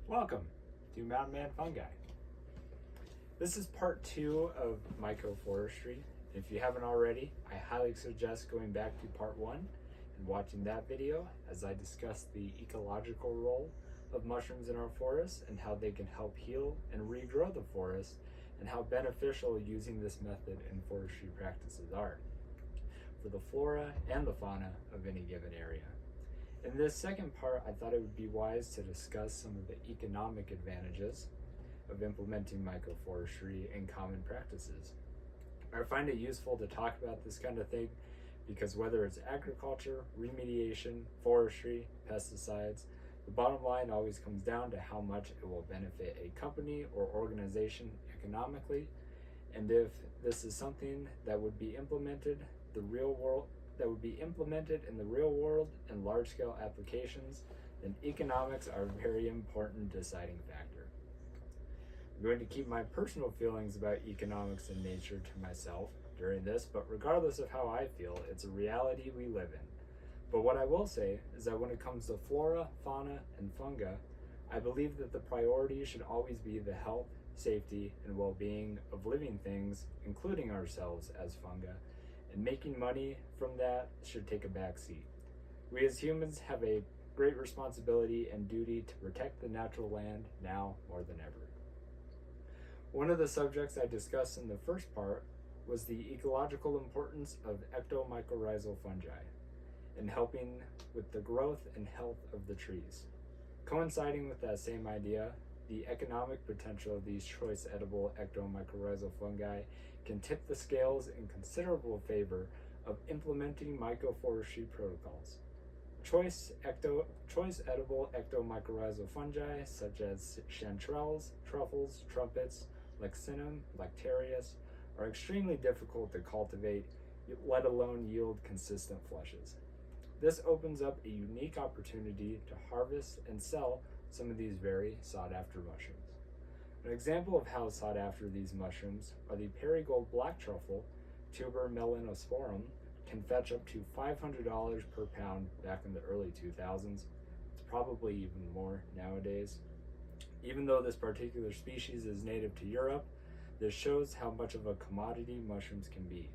Welcome to Mountain Man Fungi. This is part 2 of Mycoforestry. If you haven't already, I highly suggest going back to part 1 and watching that video as I discuss the ecological role of mushrooms in our forests and how they can help heal and regrow the forest and how beneficial using this method in forestry practices are for the flora and the fauna of any given area. In this second part, I thought it would be wise to discuss some of the economic advantages of implementing mycoforestry in common practices. I find it useful to talk about this kind of thing because whether it's agriculture, remediation, forestry, pesticides, the bottom line always comes down to how much it will benefit a company or organization economically, and if this is something that would be implemented in the real world in large-scale applications, then economics are a very important deciding factor. I'm going to keep my personal feelings about economics and nature to myself during this, but regardless of how I feel, it's a reality we live in. But what I will say is that when it comes to flora, fauna, and fungi, I believe that the priority should always be the health, safety, and well-being of living things, including ourselves as fungi, and making money from that should take a back seat. We as humans have a great responsibility and duty to protect the natural land now more than ever. One of the subjects I discussed in the first part was the ecological importance of ectomycorrhizal fungi in helping with the growth and health of the trees. Coinciding with that same idea, the economic potential of these choice edible ectomycorrhizal fungi can tip the scales in considerable favor of implementing mycoforestry protocols. Choice edible ectomycorrhizal fungi such as chanterelles, truffles, trumpets, leccinum, lactarius are extremely difficult to cultivate, let alone yield consistent flushes. This opens up a unique opportunity to harvest and sell some of these very sought-after mushrooms. An example of how sought after these mushrooms are the Perigold black truffle, Tuber melanosporum, can fetch up to $500 per pound back in the early 2000s. It's probably even more nowadays. Even though this particular species is native to Europe, this shows how much of a commodity mushrooms can be.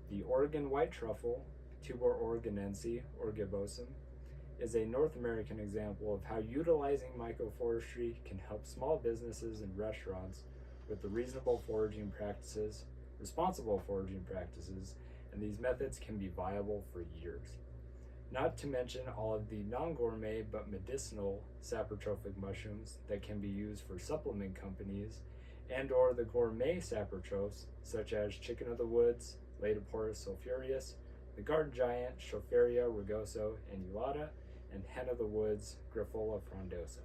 The Oregon white truffle, Tuber oregonense or gibbosum, is a North American example of how utilizing mycoforestry can help small businesses and restaurants with the reasonable foraging practices, responsible foraging practices, and these methods can be viable for years. Not to mention all of the non-gourmet but medicinal saprotrophic mushrooms that can be used for supplement companies and or the gourmet saprotrophs such as chicken of the woods, Laetoporus sulphureus, the garden giant Schofferia rugosa annulata, and hen of the woods Grifola frondosa.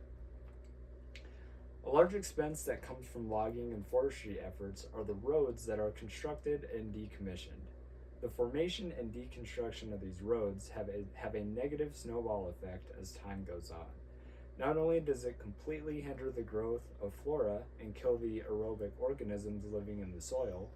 A large expense that comes from logging and forestry efforts are the roads that are constructed and decommissioned. The formation and deconstruction of these roads have a negative snowball effect as time goes on. Not only does it completely hinder the growth of flora and kill the aerobic organisms living in the soil,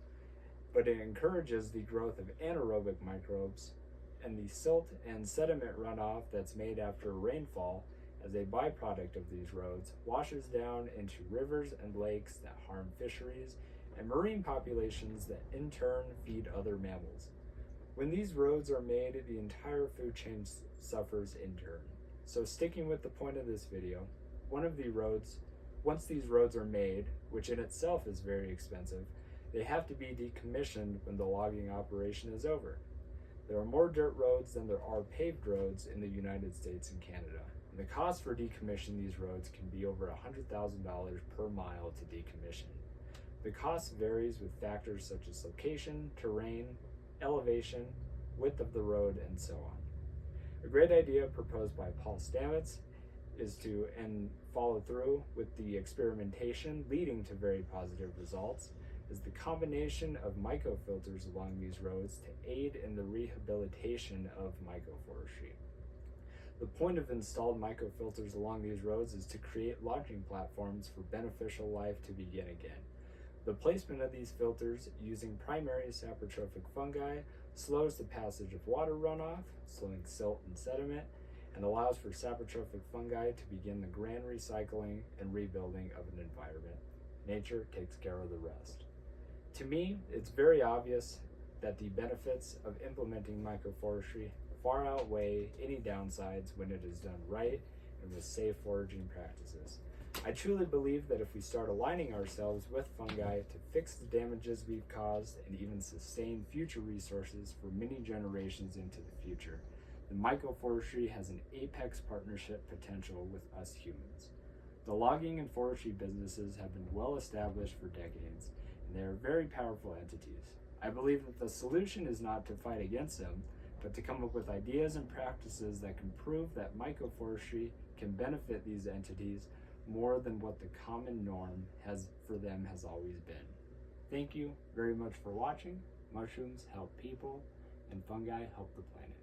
but it encourages the growth of anaerobic microbes, and the silt and sediment runoff that's made after rainfall as a byproduct of these roads washes down into rivers and lakes that harm fisheries and marine populations that in turn feed other mammals. When these roads are made, the entire food chain suffers in turn. So sticking with the point of this video, once these roads are made, which in itself is very expensive, they have to be decommissioned when the logging operation is over. There are more dirt roads than there are paved roads in the United States and Canada. And the cost for decommissioning these roads can be over $100,000 per mile to decommission. The cost varies with factors such as location, terrain, elevation, width of the road, and so on. A great idea proposed by Paul Stamets is to follow through with the experimentation leading to very positive results is the combination of mycofilters along these roads to aid in the rehabilitation of mycoforestry. The point of installed mycofilters along these roads is to create launching platforms for beneficial life to begin again. The placement of these filters using primary saprotrophic fungi slows the passage of water runoff, slowing silt and sediment, and allows for saprotrophic fungi to begin the grand recycling and rebuilding of an environment. Nature takes care of the rest. To me, it's very obvious that the benefits of implementing mycoforestry far outweigh any downsides when it is done right and with safe foraging practices. I truly believe that if we start aligning ourselves with fungi to fix the damages we've caused and even sustain future resources for many generations into the future, then mycoforestry has an apex partnership potential with us humans. The logging and forestry businesses have been well established for decades, and they are very powerful entities. I believe that the solution is not to fight against them, but to come up with ideas and practices that can prove that mycoforestry can benefit these entities more than what the common norm has always been. Thank you very much for watching. Mushrooms help people, and fungi help the planet.